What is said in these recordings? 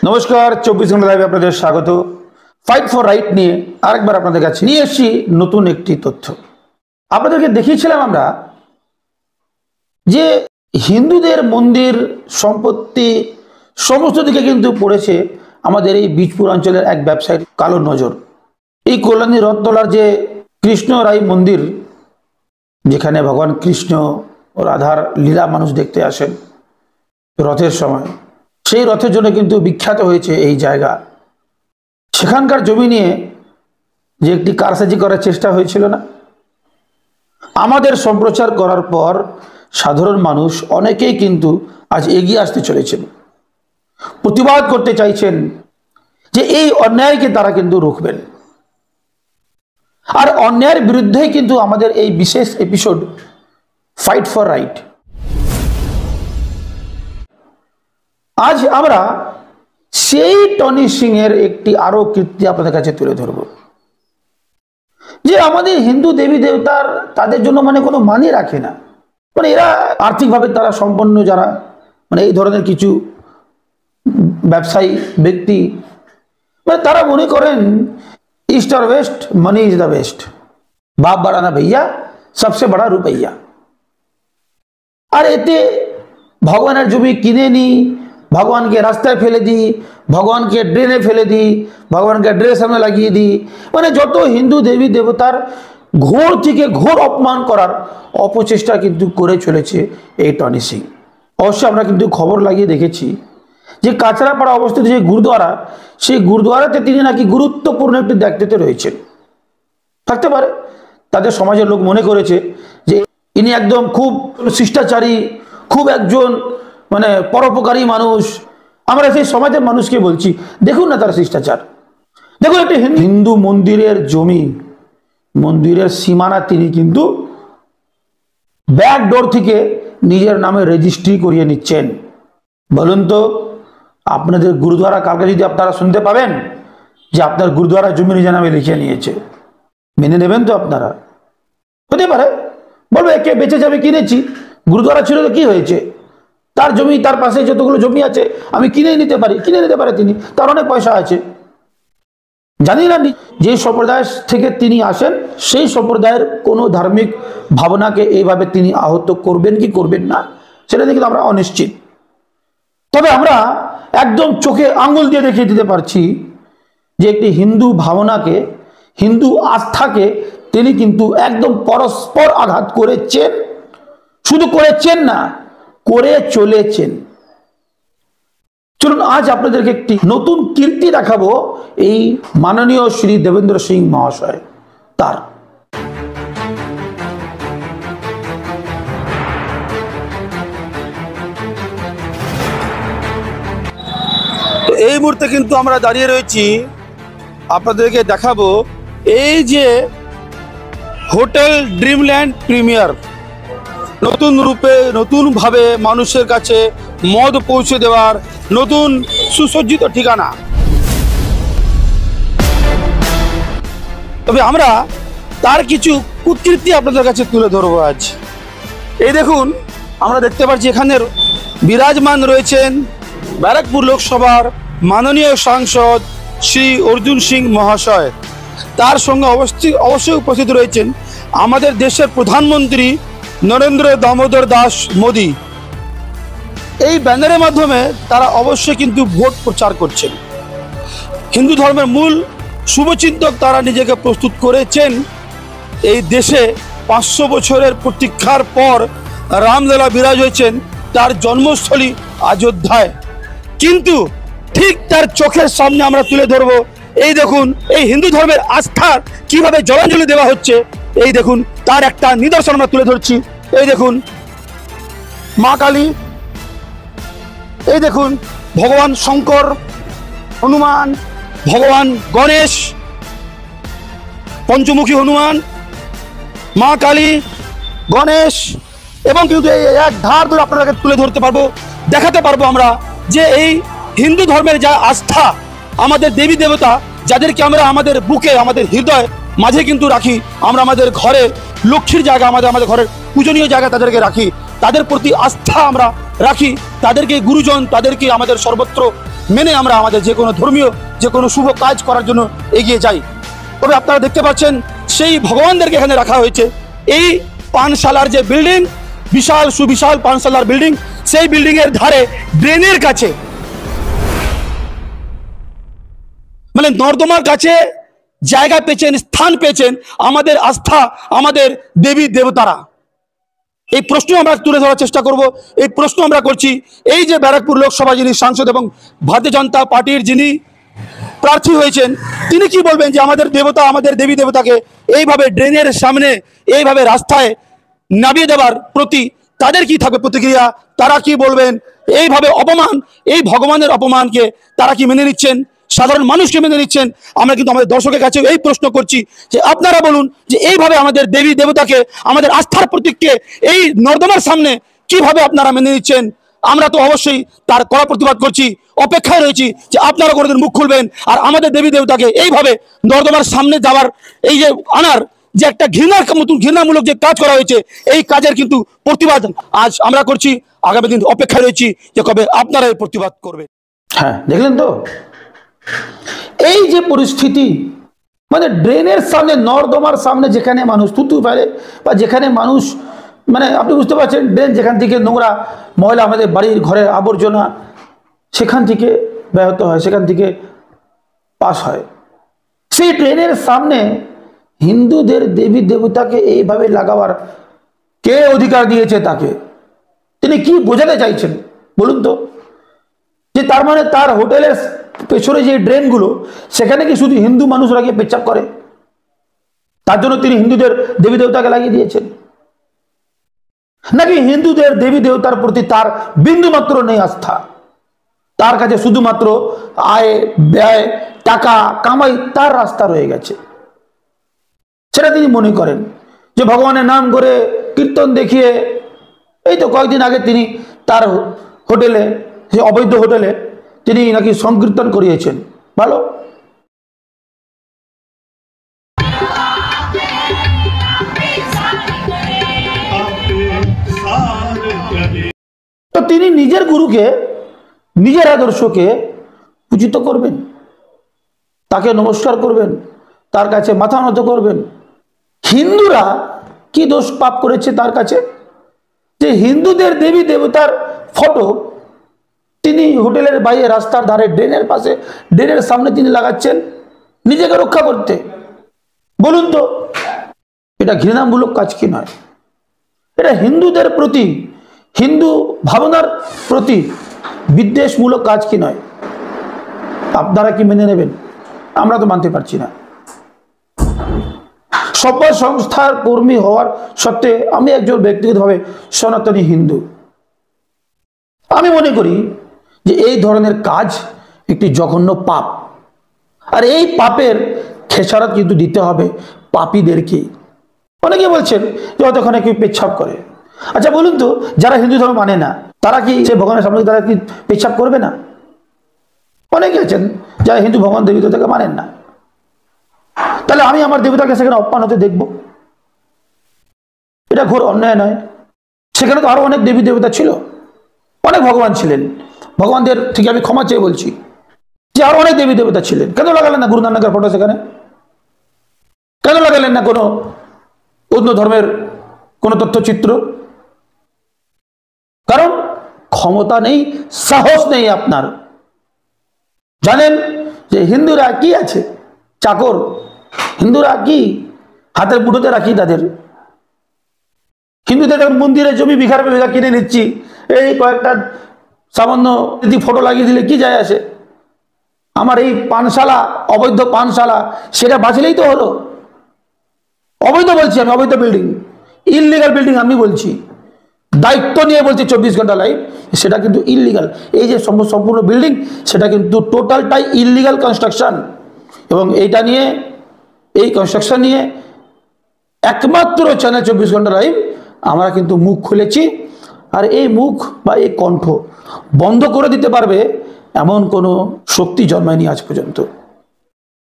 নমস্কার, 24 ঘন্টা লাইভে আপনাদের স্বাগত। ফাইট ফর রাইট নিয়ে আরেকবার আপনাদের কাছে নিয়ে এসেছি নতুন একটি তথ্য। আপনাদেরকে দেখিয়েছিলাম আমরা যে হিন্দুদের মন্দির সম্পত্তি সমস্ত দিকে কিন্তু পড়েছে আমাদের এই বীজপুর অঞ্চলের এক ব্যবসায়ীর কালো নজর। এই কল্যাণী রথতলার যে কৃষ্ণ রায় মন্দির, যেখানে ভগবান কৃষ্ণ ও রাধার লীলা মানুষ দেখতে আসেন রথের সময়, সেই রথের জন্য কিন্তু বিখ্যাত হয়েছে এই জায়গা। সেখানকার জমি নিয়ে যে একটি কারসাজি করার চেষ্টা হয়েছিল না, আমাদের সম্প্রচার করার পর সাধারণ মানুষ অনেকেই কিন্তু আজ এগিয়ে আসতে চলেছেন, প্রতিবাদ করতে চাইছেন যে এই অন্যায়কে তারা কিন্তু রুখবেন। আর অন্যায়ের বিরুদ্ধেই কিন্তু আমাদের এই বিশেষ এপিসোড ফাইট ফর রাইট। আজ আমরা সেই টনি সিং এর একটি আরো কীর্তি আপনাদের কাছে তুলে ধরব, যে আমাদের হিন্দু দেবী দেবতার তাদের জন্য কোনো মানি রাখে না। এরা আর্থিকভাবে তারা সম্পন্ন, যারা এই ধরনের কিছু ব্যবসায়ী ব্যক্তি, তারা মনে করেন ইস্ট আর west, money is the best, বাপ বাড়ানা ভैया সবসে বড়া রুপইয়া। আর এতে ভগবানের জমি কিনে নি, ভগবানকে রাস্তায় ফেলে দিই, ভগবানকে ড্রেনে ফেলে দিই, ভগবানকে ড্রেস সামনে লাগিয়ে দিই, যত হিন্দু দেবী দেবতার ঘোর থেকে ঘোর অপমান করার অপচেষ্টা কিন্তু করে চলেছে এই টনি সিং। অবশ্যই আমরা কিন্তু খবর লাগিয়ে দেখেছি যে কাছড়াপাড়া অবস্থিত যে গুরুদ্বারা, সেই গুরুদ্বারাতে তিনি নাকি গুরুত্বপূর্ণ একটি দায়িত্বে রয়েছেন। থাকতে পারে তাদের সমাজের লোক মনে করেছে যে ইনি একদম খুব শিষ্টাচারী, খুব একজন পরোপকারী মানুষ। আমরা সেই সমাজের মানুষকে বলছি, দেখুন না তার শিষ্টাচার। দেখুন, একটি হিন্দু মন্দিরের জমি, মন্দিরের সীমানা তিনি কিন্তু ব্যাক ডোর থেকে নিজের নামে রেজিস্ট্রি করিয়ে নিচ্ছেন। বলুন তো, আপনাদের গুরুদ্বারা কালকে যদি আপনারা শুনতে পাবেন যে আপনার গুরুদ্বারা জমি নিজের নামে লিখে নিয়েছে, মেনে নেবেন তো আপনারা? হতে পারে বলবে কে বেঁচে যাবে, কিনেছি, গুরুদ্বারা ছিল তো কি হয়েছে, তার জমি, তার পাশে যতগুলো জমি আছে আমি কিনে নিতে পারি। কিনে নিতে পারে তিনি, তার অনেক পয়সা আছে। জানি না যে সম্প্রদায় থেকে তিনি আসেন সেই সম্প্রদায়ের কোনো ধার্মিক ভাবনাকে এইভাবে তিনি আহত করবেন কি করবেন না, সেটা দেখে আমরা অনিশ্চিত। তবে আমরা একদম চোখে আঙ্গুল দিয়ে দেখিয়ে দিতে পারছি যে একটি হিন্দু ভাবনাকে, হিন্দু আস্থাকে তিনি কিন্তু একদম পরস্পর আঘাত করেছেন। শুধু করেছেন না, করে চলেছেন। চলুন আজ আপনাদেরকে একটি নতুন কীর্তি দেখাবো এই মাননীয় শ্রী দেবেন্দ্র সিং মহাশয় তার। এই মুহূর্তে কিন্তু আমরা দাঁড়িয়ে রয়েছি, আপনাদেরকে দেখাবো এই যে হোটেল ড্রিমল্যান্ড প্রিমিয়ার নতুন রূপে, নতুনভাবে মানুষের কাছে মদ পৌঁছে দেওয়ার নতুন সুসজ্জিত ঠিকানা। তবে আমরা তার কিছু কুকীর্তি আপনাদের কাছে তুলে ধরবো আজ। এই দেখুন, আমরা দেখতে পাচ্ছি এখানে বিরাজমান রয়েছেন ব্যারাকপুর লোকসভার মাননীয় সাংসদ শ্রী অর্জুন সিং মহাশয়। তার সঙ্গে অবশ্যই উপস্থিত রয়েছেন আমাদের দেশের প্রধানমন্ত্রী নরেন্দ্র দামোদর দাস মোদী। এই ব্যানারের মাধ্যমে তারা অবশ্যই কিন্তু ভোট প্রচার করছেন। হিন্দু ধর্মের মূল শুভচিন্তক তারা নিজেকে প্রস্তুত করেছেন। এই দেশে 500 বছরের প্রতীক্ষার পর রামলালা বিরাজ হয়েছেন তার জন্মস্থলী অযোধ্যায়। কিন্তু ঠিক তার চোখের সামনে আমরা তুলে ধরবো, এই দেখুন এই হিন্দু ধর্মের আস্থার কিভাবে জলাঞ্জলি দেওয়া হচ্ছে। এই দেখুন তার একটা নিদর্শন আমরা তুলে ধরছি। এই দেখুন মা কালী, এই দেখুন ভগবান শঙ্কর, হনুমান, ভগবান গণেশ, পঞ্চমুখী হনুমান, মা কালী, গণেশ, এবং কিন্তু এই এক ধার ধরে আপনাদেরকে তুলে ধরতে পারবো, দেখাতে পারবো আমরা যে এই হিন্দু ধর্মের যা আস্থা, আমাদের দেবী দেবতা যাদেরকে আমরা আমাদের বুকে, আমাদের হৃদয় মাঝে কিন্তু রাখি, আমরা আমাদের ঘরে লক্ষ্মীর জায়গা, আমাদের ঘরের পূজনীয় জায়গা তাদেরকে রাখি, তাদের প্রতি আস্থা আমরা রাখি, তাদেরকে গুরুজন, তাদেরকে আমাদের সর্বত্র মেনে আমরা আমাদের যে কোনো ধর্মীয় যে কোনো শুভ কাজ করার জন্য এগিয়ে যাই। তবে আপনারা দেখতে পাচ্ছেন সেই ভগবানদেরকে এখানে রাখা হয়েছে। এই পানশালার যে বিল্ডিং, বিশাল সুবিশাল পানশালার বিল্ডিং, সেই বিল্ডিং এর ধারে ড্রেনের কাছে, মানে নর্দমার কাছে জায়গা পেয়েছেন, স্থান পেয়েছেন আমাদের আস্থা, আমাদের দেবী দেবতারা। এই প্রশ্ন আমরা তুলে ধরার চেষ্টা করব। এই প্রশ্ন আমরা করছি, এই যে ব্যারাকপুর লোকসভা যিনি সাংসদ এবং ভারতীয় জনতা পার্টির যিনি প্রার্থী হয়েছেন, তিনি কি বলবেন যে আমাদের দেবতা, আমাদের দেবী দেবতাকে এইভাবে ড্রেনের সামনে, এইভাবে রাস্তায় নামিয়ে দেওয়ার প্রতি তাদের কি থাকবে প্রতিক্রিয়া, তারা কি বলবেন? এইভাবে অপমান, এই ভগবানের অপমানকে তারা কি মেনে নিচ্ছেন? সাধারণ মানুষকে মেনে নিচ্ছেন? আমরা কিন্তু আমাদের দর্শকের কাছে এই প্রশ্ন করছি যে আপনারা বলুন যে এইভাবে আমাদের দেবী দেবতাকে, আমাদের আস্থার প্রতীককে এই নর্দমার সামনে কিভাবে আপনারা মেনে নিচ্ছেন? আমরা তো অবশ্যই তার কড়া প্রতিবাদ করছি, অপেক্ষায় রয়েছি যে আপনারা কোনোদিন মুখ খুলবেন আর আমাদের দেবী দেবতাকে এইভাবে নর্দমার সামনে যাওয়ার, এই যে আনার যে একটা ঘৃণামূলক যে কাজ করা হয়েছে, এই কাজের কিন্তু প্রতিবাদ আজ আমরা করছি। আগামী দিন অপেক্ষায় রয়েছি যে কবে আপনারা এই প্রতিবাদ করবেন। হ্যাঁ, দেখলেন তো এই যে পরিস্থিতি, মানে ড্রেনের সামনে, নর্দমার সামনে যেখানে মানুষ থুতু ফেলে বা যেখানে মানুষ, মানে আপনি বুঝতে পারছেন, ড্রেন যেখান থেকে নোংরা ময়লা, আমাদের বাড়ির ঘরের আবর্জনা সেখান থেকে ব্যাহত হয়, সেখান থেকে পাস হয়। সেই ড্রেনের সামনে হিন্দুদের দেবী দেবতাকে এইভাবে লাগাবার কে অধিকার দিয়েছে তাকে? তিনি কি বোঝাতে চাইছেন বলুন তো? যে তার মানে তার হোটেলের পেছনে যে ড্রেনগুলো, সেখানে কি শুধু হিন্দু মানুষরা গিয়ে পেচ্ছাপ করে? তার জন্য তিনি হিন্দুদের দেবী দেবতাকে লাগিয়ে দিয়েছেন? নাকি হিন্দুদের দেবী দেবতার প্রতি তার বিন্দু মাত্র নেই আস্থা? তার কাছে শুধুমাত্র আয় ব্যয়, টাকা কামাই তার রাস্তা রয়ে গেছে, সেটা তিনি মনে করেন যে ভগবানের নাম করে কীর্তন দেখিয়ে, এই তো কয়েকদিন আগে তিনি তার হোটেলে, সে অবৈধ হোটেলে তিনি নাকি সংকীর্তন করিয়েছেন। ভালো, তো তিনি নিজের গুরুকে, নিজের আদর্শকে পূজিত করবেন, তাকে নমস্কার করবেন, তার কাছে মাথা নত করবেন। হিন্দুরা কি দোষ পাপ করেছে তার কাছে যে হিন্দুদের দেবী দেবতার ফটো তিনি হোটেলের বাইরে, রাস্তার ধারে, ড্রেনের পাশে, ড্রেনের সামনে তিনি লাগাচ্ছেন নিজেকে রক্ষা করতে? বলুন তো, এটা ঘৃণামূলক কাজ কি নয়? এটা হিন্দুদের প্রতি, হিন্দু ভাবনার প্রতি বিদ্বেষমূলক কাজ কি নয়? আপনারা কি মেনে নেবেন? আমরা তো মানতে পারছি না। সভ্য সংস্থার কর্মী হওয়ার সত্ত্বে আমি একজন ব্যক্তিগতভাবে সনাতনী হিন্দু। আমি মনে করি যে এই ধরনের কাজ একটি জঘন্য পাপ, আর এই পাপের খেসারত কিন্তু দিতে হবে পাপীদেরকে। অনেকে বলছেন যে হয়তো ওখানে কেউ পেচ্ছাপ করে। আচ্ছা বলুন তো, যারা হিন্দু ধর্ম মানে না, তারা কি সে ভগবানের সামনে তারা কি পেচ্ছাপ করবে না? অনেকে আছেন যারা হিন্দু ভগবান দেবী দেবতাকে মানেন না। তাহলে আমি আমার দেবতাকে সেখানে অপমান হতে দেখব? এটা ঘোর অন্যায় নয়? সেখানে তো আরো অনেক দেবী দেবতা ছিল, অনেক ভগবান ছিলেন। ভগবানদের ঠিক আমি ক্ষমা চেয়ে বলছি যে আরো অনেক দেবী দেবতা ছিলেন। কেন লাগালেন না গুরু নানকের ফটো সেখানে? কেন লাগালেন না কোনো অন্য ধর্মের কোনো তথ্যচিত্র? কারণ ক্ষমতা নেই, সাহস নেই আপনার। জানেন যে হিন্দুরা কি আছে? চাকর। হিন্দুরা কি হাতের মুঠোতে রাখি তাদের। হিন্দুদের মন্দিরে জমি বিঘার বিঘা কিনে নিচ্ছি, এই কয়েকটা সামান্য যদি ফটো লাগিয়ে দিলে কি যায় আসে? আমার এই পানশালা, অবৈধ পানশালা, সেটা বাঁচলেই তো হলো। অবৈধ বলছি আমি, অবৈধ বিল্ডিং, ইললিগাল বিল্ডিং আমি বলছি, দায়িত্ব নিয়ে বলছি 24 ঘন্টা লাইভ, সেটা কিন্তু ইললিগাল। এই যে সম্পূর্ণ বিল্ডিং, সেটা কিন্তু টোটালটাই ইললিগাল কনস্ট্রাকশন। এবং এইটা নিয়ে, এই কনস্ট্রাকশন নিয়ে একমাত্র চ্যানেল 24 ঘন্টা লাইভ আমরা কিন্তু মুখ খুলেছি। আর এই মুখ বা এই কণ্ঠ বন্ধ করে দিতে পারবে এমন কোনো শক্তি জন্মায়নি আজ পর্যন্ত।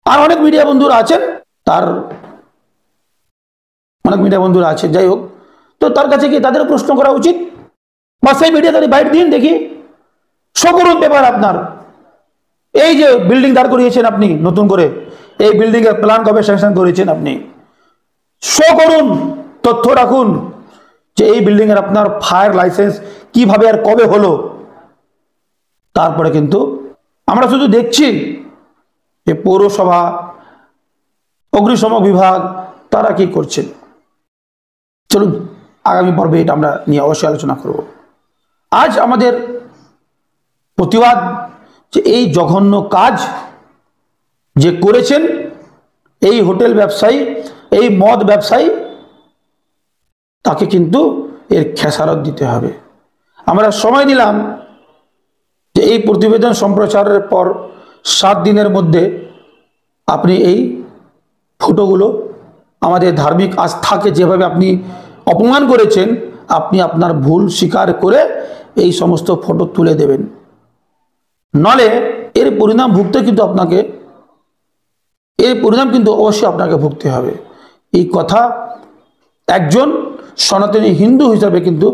আর অনেক মিডিয়া বন্ধুরা আছেন, অনেক মিডিয়া বন্ধুরা আছে, যাই হোক, তো তার কাছে কি তাদের প্রশ্ন করা উচিত? বা সেই মিডিয়া তাদের বাইট দিন, দেখি শো করুন পেপার আপনার, যে বিল্ডিং দাঁড় করিয়েছেন আপনি নতুন করে, এই বিল্ডিং এর প্ল্যান কবে স্যাংশন করেছেন আপনি? শো করুন, তথ্য রাখুন যে এই বিল্ডিং এর আপনার ফায়ার লাইসেন্স কিভাবে আর কবে হলো। তারপরে কিন্তু আমরা শুধু দেখছি যে পৌরসভা, অগ্নিশমন বিভাগ তারা কি করছেন। চলুন আগামী পর্বে এটা আমরা নিয়ে অবশ্যই আলোচনা করব। আজ আমাদের প্রতিবাদ যে এই জঘন্য কাজ যে করেছেন এই হোটেল ব্যবসায়ী, এই মদ ব্যবসায়ী, তাকে কিন্তু এর খেসারত দিতে হবে। আমরা সময় দিলাম যে এই প্রতিবেদন সম্প্রচারের পর 7 দিনের মধ্যে আপনি এই ফটোগুলো, আমাদের ধার্মিক আস্থাকে যেভাবে আপনি অপমান করেছেন, আপনি আপনার ভুল স্বীকার করে এই সমস্ত ফটো তুলে দেবেন, নলে এর পরিণাম ভুগতে কিন্তু আপনাকে, এর পরিণাম কিন্তু অবশ্যই আপনাকে ভুগতে হবে। এই কথা একজন সনাতনী হিন্দু হিসাবে কিন্তু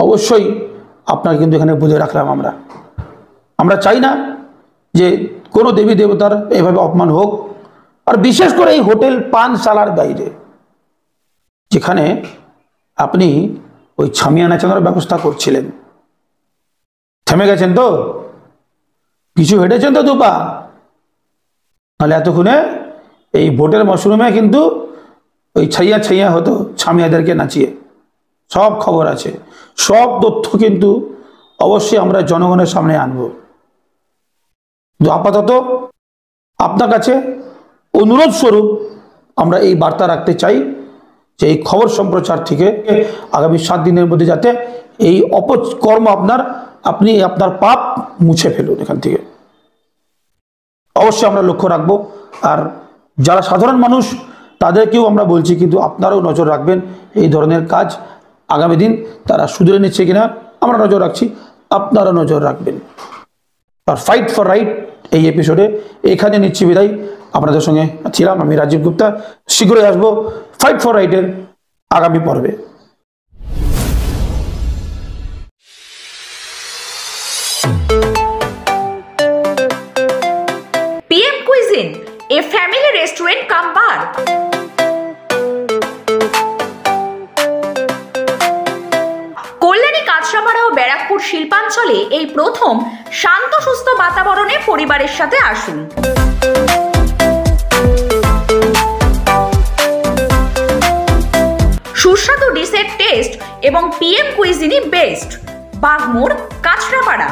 অবশ্যই আপনাকে কিন্তু এখানে বুঝে রাখলাম। আমরা চাই না যে কোনো দেবী দেবতার এভাবে অপমান হোক, আর বিশেষ করে এই হোটেল পানশালার বাইরে যেখানে আপনি ওই ছামিয়া নাচানোর ব্যবস্থা করছিলেন। থেমে গেছেন তো? কিছু হেঁটেছেন তো দুপা? তাহলে এতক্ষণে এই ভোটের মশরুমে কিন্তু ওই ছাইয়া ছাইয়া হতো ছামিয়াদেরকে নাচিয়ে। সব খবর আছে, সব তথ্য কিন্তু অবশ্যই আমরা জনগণের সামনে আনবো। আপাতত আপনার কাছে অনুরোধ স্বরূপ আমরা এই বার্তা রাখতে চাই যে এই খবর সম্প্রচার থেকে আগামী 7 দিনের মধ্যে যাতে এই অপকর্ম আপনি আপনার পাপ মুছে ফেলুন এখান থেকে। অবশ্যই আমরা লক্ষ্য রাখবো। আর যারা সাধারণ মানুষ তাদেরকেও আমরা বলছি, কিন্তু আপনারাও নজর রাখবেন এই ধরনের কাজ আগামী দিন তারা শুধরে নিচ্ছে কিনা আমরা নজর রাখছি, আপনারা নজর রাখবেন। আর ফাইট ফর রাইট এই এপিসোডে এখানে নিচ্ছি বিদায়। আপনাদের সঙ্গে ছিলাম আমি রাজীব গুপ্তা। শীঘ্রই আসবো ফাইট ফর রাইটের আগামী পর্বে। PM Cuisine, a family restaurant cum bar. Kalyani, Kanchrapara ও ব্যারাকপুর শিল্পাঞ্চলে এই প্রথম শান্ত সুস্থ বাতাবরণে পরিবারের সাথে আসুন। সুস্বাদু ডিশের টেস্ট এবং PM কুইজিনই বেস্ট। বাগমোড়, কাঁচরাপাড়া।